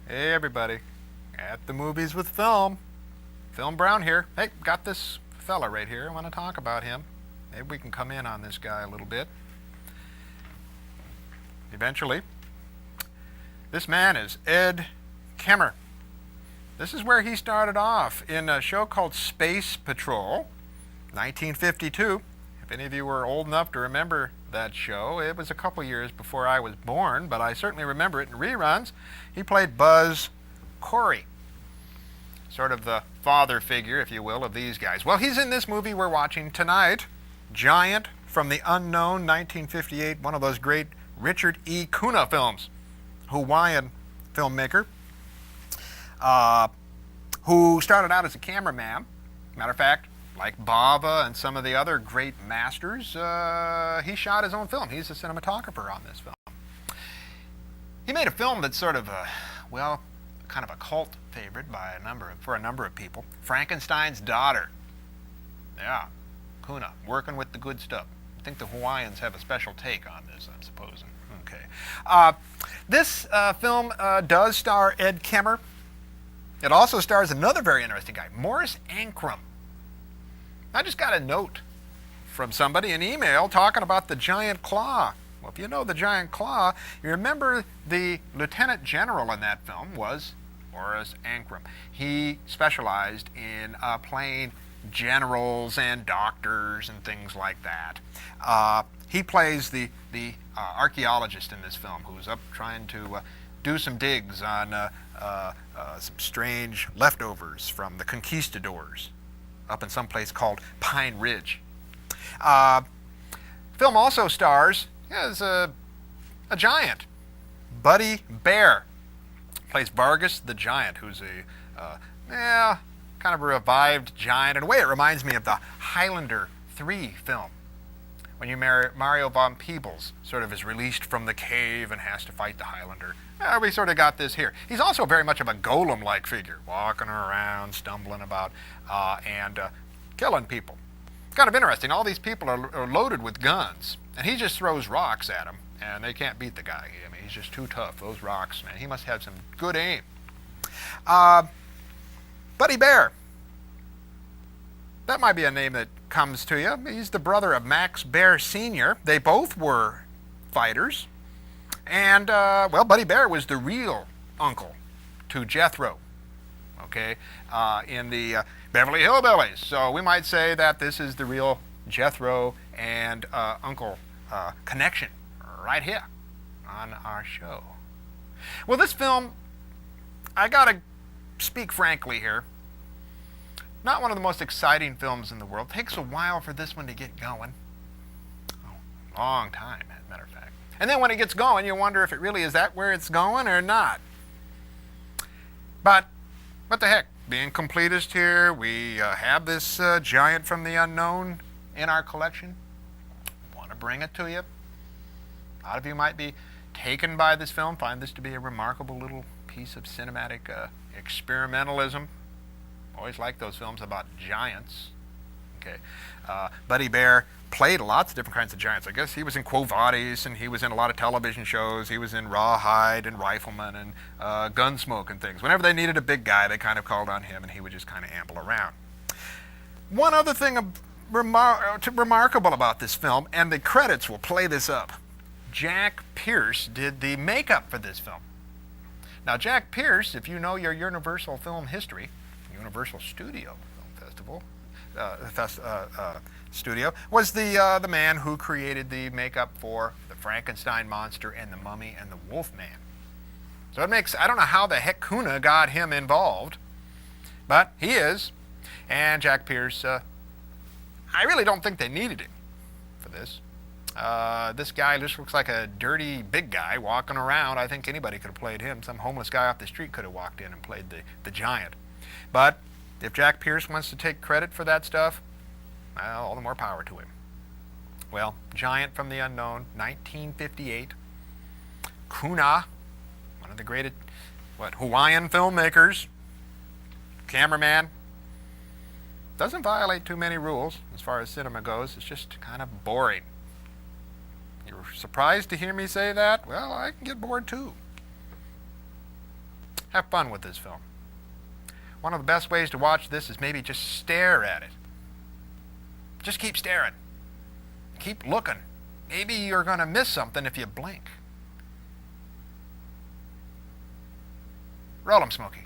Hey everybody, at the movies with Film. Philm Brown here. Hey, got this fella right here. I want to talk about him. Maybe we can come in on this guy a little bit. Eventually. This man is Ed Kemmer. This is where he started off in a show called Space Patrol, 1952. If any of you were old enough to remember that show, it was a couple years before I was born, but I certainly remember it in reruns. He played Buzz Corey, sort of the father figure, if you will, of these guys. Well, he's in this movie we're watching tonight, Giant from the Unknown, 1958, one of those great Richard E. Cuhna films, Hawaiian filmmaker, who started out as a cameraman. Matter of fact, like Bava and some of the other great masters, he shot his own film. He's a cinematographer on this film. He made a film that's sort of kind of a cult favorite for a number of people. Frankenstein's Daughter. Yeah, Cuhna, working with the good stuff. I think the Hawaiians have a special take on this, I'm supposing. Okay. This film does star Ed Kemmer. It also stars another very interesting guy, Morris Ankrum. I just got a note from somebody, an email, talking about the giant claw. Well, if you know the giant claw, you remember the lieutenant general in that film was Morris Ankrum. He specialized in playing generals and doctors and things like that. He plays the archaeologist in this film who's up trying to do some digs on some strange leftovers from the conquistadors up in some place called Pine Ridge. Film also stars as a giant. Buddy Bear plays Vargas the Giant, who's a kind of a revived giant. In a way, it reminds me of the Highlander 3 film, when Mario von Peebles sort of is released from the cave and has to fight the Highlander. We sort of got this here. He's also very much of a golem-like figure, walking around, stumbling about, and killing people. It's kind of interesting. All these people are loaded with guns, and he just throws rocks at them, and they can't beat the guy. I mean, he's just too tough. Those rocks, man. He must have some good aim. Buddy Bear. That might be a name that comes to you. He's the brother of Max Bear Sr. They both were fighters. And, Buddy Bear was the real uncle to Jethro, okay, in the Beverly Hillbillies. So we might say that this is the real Jethro and uncle connection right here on our show. Well, this film, I gotta speak frankly here, not one of the most exciting films in the world. It takes a while for this one to get going. Oh, long time, as a matter of fact. And then when it gets going, you wonder if it really is that where it's going or not. But what the heck? Being completist here, we have this Giant from the Unknown in our collection. Want to bring it to you. A lot of you might be taken by this film, find this to be a remarkable little piece of cinematic experimentalism. Always like those films about giants. Okay, Buddy Bear played lots of different kinds of giants. I guess he was in Quo Vadis, and he was in a lot of television shows. He was in Rawhide and Rifleman and Gunsmoke and things. Whenever they needed a big guy, they kind of called on him, and he would just kind of amble around. One other thing remarkable about this film, and the credits will play this up, Jack Pierce did the makeup for this film. Now, Jack Pierce, if you know your Universal film history, Universal Studio Film Festival, studio, was the man who created the makeup for the Frankenstein monster and the Mummy and the Wolfman. So it makes, I don't know how the heck Cuhna got him involved, but he is. And Jack Pierce, I really don't think they needed him for this. This guy just looks like a dirty big guy walking around. I think anybody could have played him. Some homeless guy off the street could have walked in and played the giant. But if Jack Pierce wants to take credit for that stuff, well, all the more power to him. Well, Giant from the Unknown, 1958. Cuhna, one of the great Hawaiian filmmakers, cameraman. Doesn't violate too many rules as far as cinema goes. It's just kind of boring. You're surprised to hear me say that? Well, I can get bored too. Have fun with this film. One of the best ways to watch this is maybe just stare at it. Just keep staring. Keep looking. Maybe you're going to miss something if you blink. Roll 'em, Smokey.